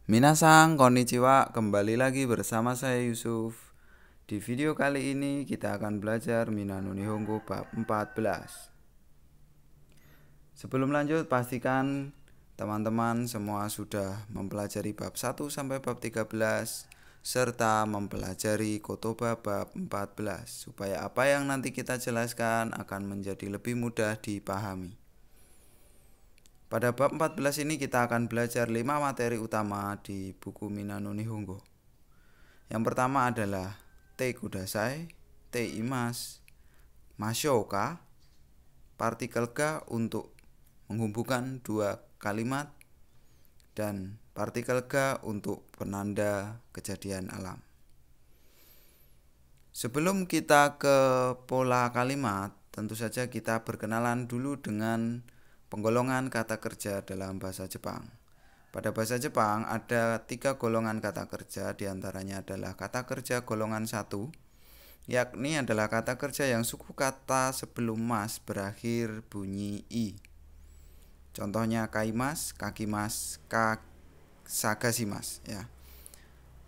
Minasang, konnichiwa, kembali lagi bersama saya Yusuf. Di video kali ini kita akan belajar Mina no Nihongo bab 14. Sebelum lanjut, pastikan teman-teman semua sudah mempelajari bab 1 sampai bab 13 serta mempelajari kotoba bab 14 supaya apa yang nanti kita jelaskan akan menjadi lebih mudah dipahami. Pada bab 14 ini kita akan belajar 5 materi utama di buku Mina no Nihongo. Yang pertama adalah te kudasai, te imas, mashouka, partikel ga untuk menghubungkan dua kalimat, dan partikel ga untuk penanda kejadian alam. Sebelum kita ke pola kalimat, tentu saja kita berkenalan dulu dengan penggolongan kata kerja dalam bahasa Jepang. Pada bahasa Jepang ada 3 golongan kata kerja, diantaranya adalah kata kerja golongan 1, yakni adalah kata kerja yang suku kata sebelum mas berakhir bunyi i. Contohnya kaimas, kakimas, sagashimas ya.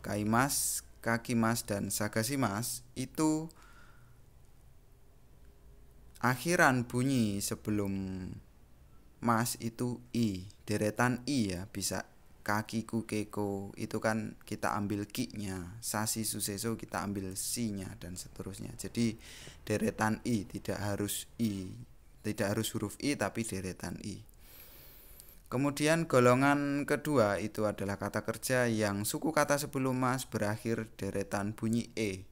Kaimas, kakimas, dan sagashimas itu akhiran bunyi sebelum mas itu i, deretan i ya, bisa kakiku keko itu kan kita ambil ki-nya, sashi suseso kita ambil si-nya dan seterusnya. Jadi deretan i, tidak harus huruf i tapi deretan i. Kemudian golongan kedua itu adalah kata kerja yang suku kata sebelum mas berakhir deretan bunyi e.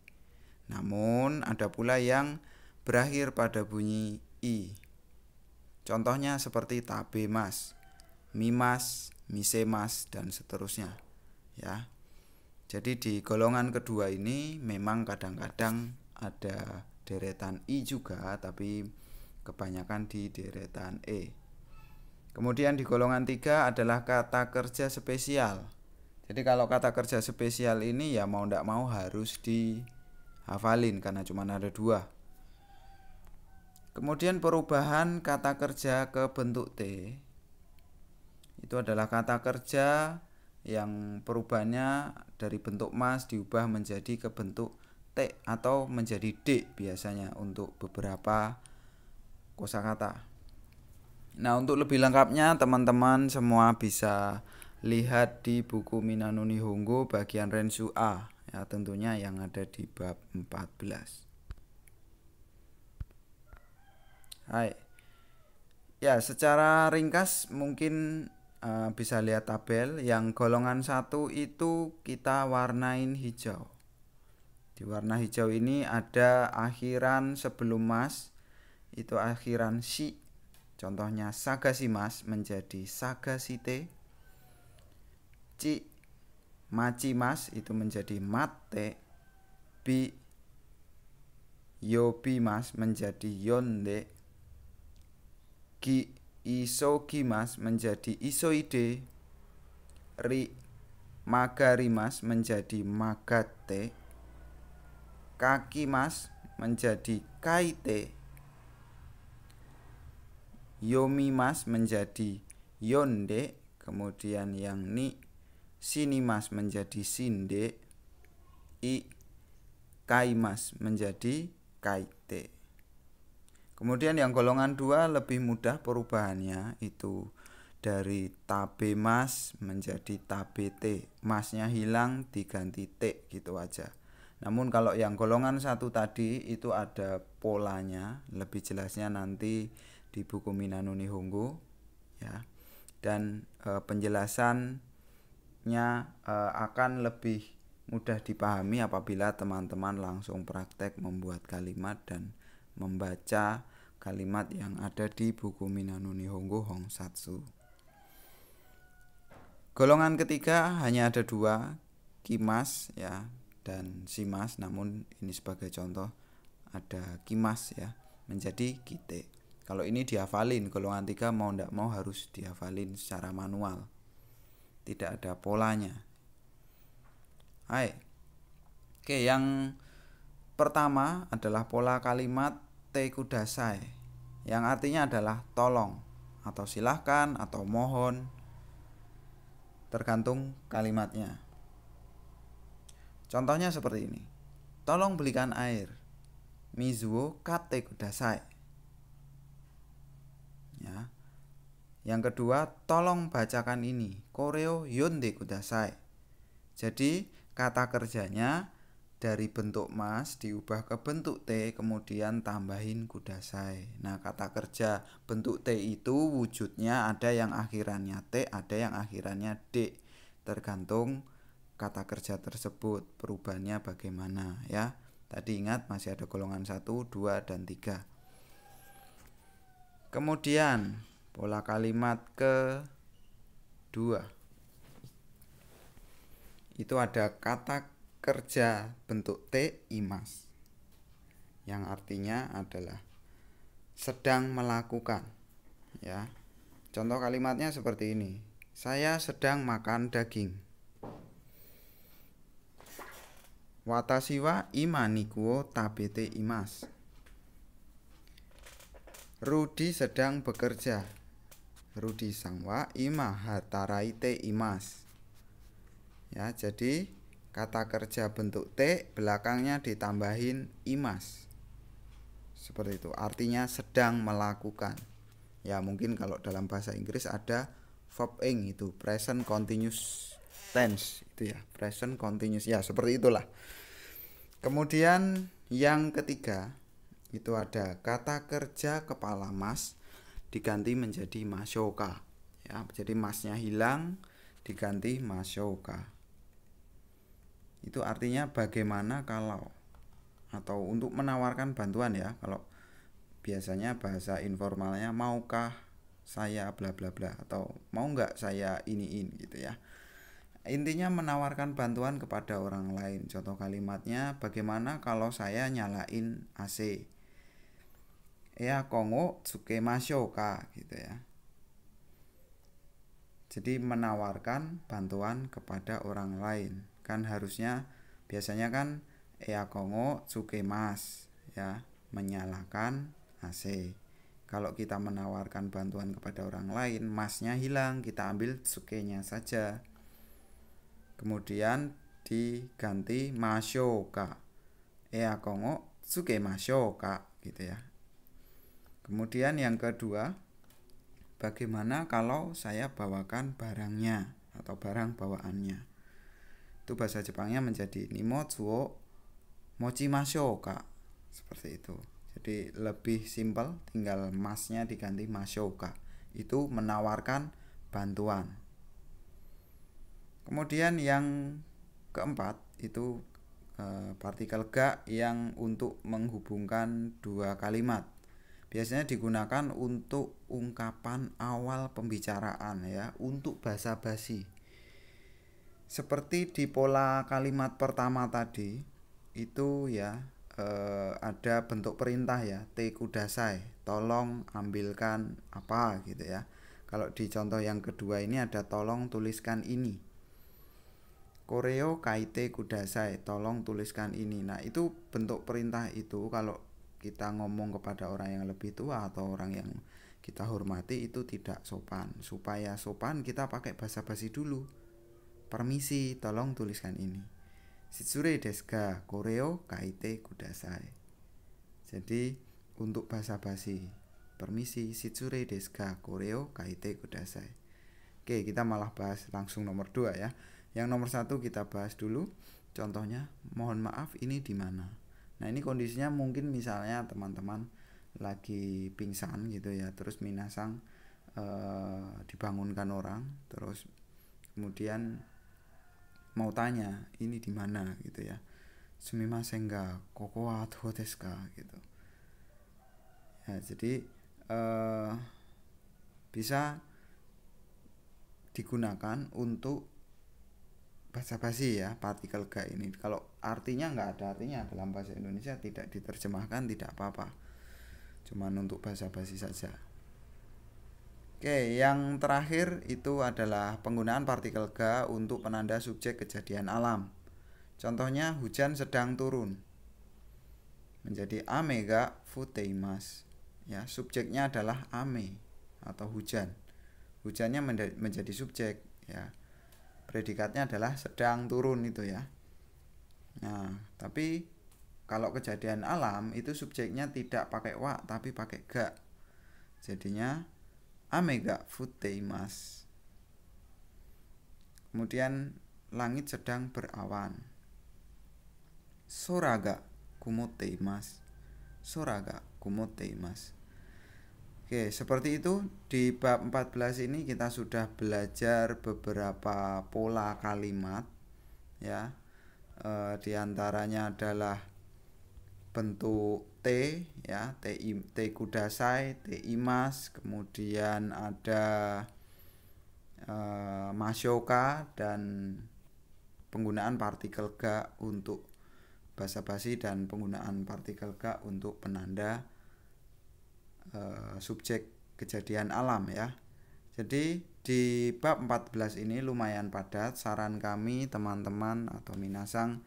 Namun ada pula yang berakhir pada bunyi i. Contohnya seperti tabemas, mimas, misemas, dan seterusnya ya. Jadi di golongan kedua ini memang kadang-kadang ada deretan i juga, tapi kebanyakan di deretan e. Kemudian di golongan 3 adalah kata kerja spesial. Jadi kalau kata kerja spesial ini ya mau ndak mau harus dihafalin karena cuma ada 2. Kemudian perubahan kata kerja ke bentuk T itu adalah kata kerja yang perubahannya dari bentuk mas diubah menjadi ke bentuk T atau menjadi D biasanya untuk beberapa kosakata. Nah, untuk lebih lengkapnya teman-teman semua bisa lihat di buku Mina no Nihongo bagian Rensu A ya, tentunya yang ada di bab 14. Hai. Ya, secara ringkas mungkin bisa lihat tabel. Yang golongan 1 itu kita warnain hijau. Di warna hijau ini ada akhiran sebelum mas, itu akhiran shi. Contohnya sagashimas menjadi sagashite. Chi machimas itu menjadi mate. Bi yobimas menjadi yonde. Gi isogimas menjadi isoide. Ri magarimas menjadi magate. Kakimas menjadi kaite. Yomimas menjadi yonde. Kemudian yang ni sinimas menjadi sinde. I kaimas menjadi kaite. Kemudian yang golongan 2 lebih mudah perubahannya, itu dari tabemas menjadi tabete. Masnya hilang diganti t gitu aja. Namun kalau yang golongan 1 tadi itu ada polanya, lebih jelasnya nanti di buku Mina no Nihongo ya. Dan penjelasannya akan lebih mudah dipahami apabila teman-teman langsung praktek membuat kalimat dan membaca kalimat yang ada di buku Mina no Nihongo Hongsatsu. Golongan ketiga hanya ada 2, kimas ya dan shimas, namun ini sebagai contoh ada kimas ya menjadi kite. Kalau ini dihafalin, golongan 3 mau ndak mau harus dihafalin secara manual. Tidak ada polanya. Hai. Oke, yang pertama adalah pola kalimat te kudasai, yang artinya adalah tolong atau silahkan atau mohon. tergantung kalimatnya. Contohnya seperti ini. Tolong belikan air. Mizuo kate kudasai. Ya. Yang kedua, tolong bacakan ini. Koreo yonde kudasai. Jadi kata kerjanya dari bentuk mas diubah ke bentuk T, kemudian tambahin kudasai. Nah, kata kerja bentuk T itu wujudnya ada yang akhirannya T, ada yang akhirannya D. Tergantung kata kerja tersebut perubahannya bagaimana ya. Tadi ingat masih ada golongan 1, 2, dan 3. Kemudian pola kalimat kedua. Itu ada kata kerja bentuk T imas. Yang artinya adalah sedang melakukan ya. Contoh kalimatnya seperti ini. Saya sedang makan daging. Watashi wa ima niku o tabete imas. Rudi sedang bekerja. Rudi sang wa ima hataraite imas. Ya, jadi kata kerja bentuk T belakangnya ditambahin imas. Seperti itu. Artinya sedang melakukan. Ya, mungkin kalau dalam bahasa Inggris ada verb ing itu present continuous tense itu ya, present continuous ya, seperti itulah. Kemudian yang ketiga itu ada kata kerja kepala mas diganti menjadi mashoka ya, jadi masnya hilang diganti mashoka. Itu artinya bagaimana kalau, atau untuk menawarkan bantuan ya. Kalau biasanya bahasa informalnya maukah saya bla bla bla, atau mau nggak saya iniin gitu ya. Intinya menawarkan bantuan kepada orang lain. Contoh kalimatnya, bagaimana kalau saya nyalain AC? Ya kongo tsukemashou ka gitu ya. Jadi menawarkan bantuan kepada orang lain. Kan harusnya biasanya kan ya kongo tsukemas ya, menyalakan AC. Kalau kita menawarkan bantuan kepada orang lain, masnya hilang, kita ambil tsukenya saja. Kemudian diganti mashoka. Kongo tsukemashou ka gitu ya. Kemudian yang kedua, bagaimana kalau saya bawakan barangnya atau barang bawaannya. Itu bahasa Jepangnya menjadi nimotsu o mochimashou ka. Seperti itu. Jadi lebih simpel, tinggal masnya diganti mashou ka. Itu menawarkan bantuan. Kemudian yang keempat itu partikel ga yang untuk menghubungkan dua kalimat. Biasanya digunakan untuk ungkapan awal pembicaraan ya, untuk basa-basi. Seperti di pola kalimat pertama tadi itu ya, ada bentuk perintah ya, te kudasai, tolong ambilkan apa gitu ya. Kalau di contoh yang kedua ini ada tolong tuliskan ini. Koreo kaite kudasai, tolong tuliskan ini. Nah, itu bentuk perintah itu kalau kita ngomong kepada orang yang lebih tua atau orang yang kita hormati itu tidak sopan. Supaya sopan kita pakai basa-basi dulu. Permisi, tolong tuliskan ini. Shitsure desu ka, koreo kaite kudasai. Jadi untuk basa-basi, permisi, shitsure desu ka, koreo kaite kudasai. Oke, kita malah bahas langsung nomor 2 ya. Yang nomor 1 kita bahas dulu. Contohnya, mohon maaf ini di mana? Nah, ini kondisinya mungkin misalnya teman-teman lagi pingsan gitu ya. Terus minasang dibangunkan orang, terus kemudian mau tanya ini di mana gitu ya. Sumimasen ga koko wa do desu ka gitu. Ya, jadi bisa digunakan untuk basa-basi ya, partikel ga ini. Kalau artinya nggak ada artinya dalam bahasa Indonesia, tidak diterjemahkan tidak apa-apa, cuman untuk basa-basi saja. Oke, yang terakhir itu adalah penggunaan partikel ga untuk penanda subjek kejadian alam. Contohnya hujan sedang turun, menjadi ame ga futeimasu ya, subjeknya adalah ame atau hujan, hujannya menjadi subjek ya. predikatnya adalah sedang turun itu ya. Nah, tapi kalau kejadian alam itu subjeknya tidak pakai wa tapi pakai ga. Jadinya ame ga futeimasu. Kemudian langit sedang berawan. Sora ga kumoteimasu. Sora ga kumoteimasu. Oke, seperti itu di bab 14 ini kita sudah belajar beberapa pola kalimat ya. Di antaranya adalah bentuk T ya, T kudasai, T imas, kemudian ada masyoka dan penggunaan partikel ga untuk basa-basi dan penggunaan partikel ga untuk penanda subjek kejadian alam ya. Jadi di bab 14 ini lumayan padat. Saran kami teman-teman atau minasang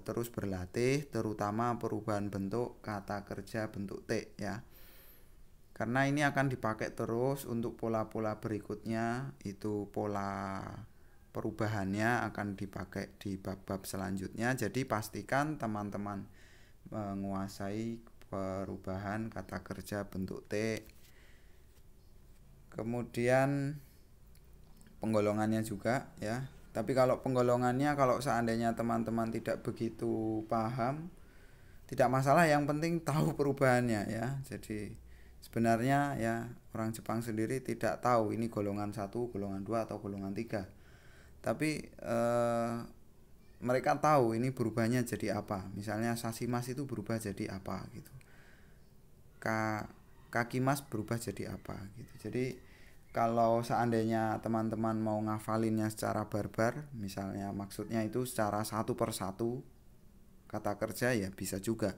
terus berlatih, terutama perubahan bentuk kata kerja bentuk T ya. Karena ini akan dipakai terus untuk pola-pola berikutnya, itu pola perubahannya akan dipakai di bab-bab selanjutnya. Jadi pastikan teman-teman menguasai perubahan kata kerja bentuk T. Kemudian penggolongannya juga ya. Tapi kalau penggolongannya, kalau seandainya teman-teman tidak begitu paham, tidak masalah, yang penting tahu perubahannya ya. Jadi sebenarnya ya orang Jepang sendiri tidak tahu ini golongan 1, golongan 2 atau golongan 3. Tapi mereka tahu ini berubahnya jadi apa. Misalnya sasimas itu berubah jadi apa gitu. Kakimas berubah jadi apa gitu. Jadi kalau seandainya teman-teman mau ngafalinnya secara barbar, misalnya maksudnya itu secara satu per satu kata kerja ya bisa juga.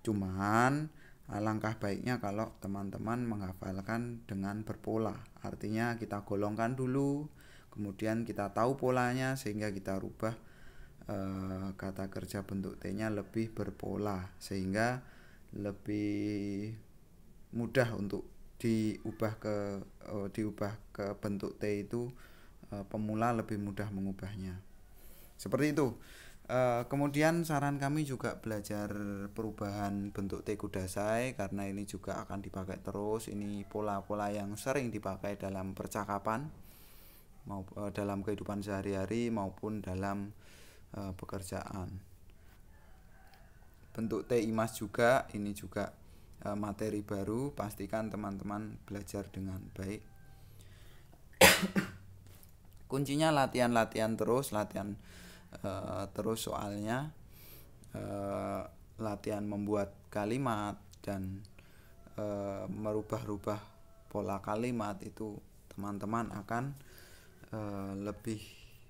Cuman alangkah baiknya kalau teman-teman menghafalkan dengan berpola. Artinya kita golongkan dulu, kemudian kita tahu polanya sehingga kita rubah kata kerja bentuk T-nya lebih berpola, sehingga lebih mudah untuk diubah ke bentuk T itu, pemula lebih mudah mengubahnya. Seperti itu. Kemudian saran kami juga belajar perubahan bentuk T kudasai, karena ini juga akan dipakai terus. Ini pola-pola yang sering dipakai dalam percakapan, dalam kehidupan sehari-hari maupun dalam pekerjaan. Bentuk T imas juga, ini juga materi baru. Pastikan teman-teman belajar dengan baik. Kuncinya latihan terus soalnya, latihan membuat kalimat dan merubah-rubah pola kalimat itu teman-teman akan lebih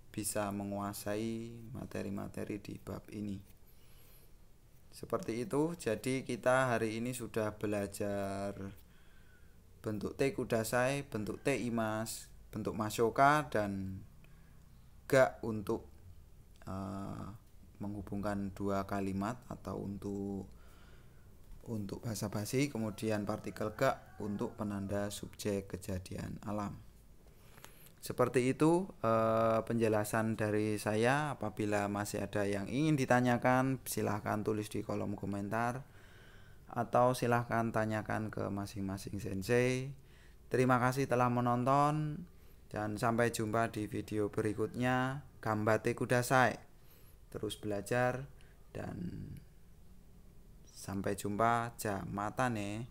bisa menguasai materi-materi di bab ini. Seperti itu. Jadi kita hari ini sudah belajar bentuk T kudasai, bentuk T imas, bentuk masyoka, dan ga untuk menghubungkan dua kalimat atau untuk basa-basi, kemudian partikel ga untuk penanda subjek kejadian alam. Seperti itu penjelasan dari saya. Apabila masih ada yang ingin ditanyakan, silahkan tulis di kolom komentar atau silahkan tanyakan ke masing-masing sensei. Terima kasih telah menonton dan sampai jumpa di video berikutnya. Gambate kudasai. Terus belajar dan sampai jumpa. Ja mata ne.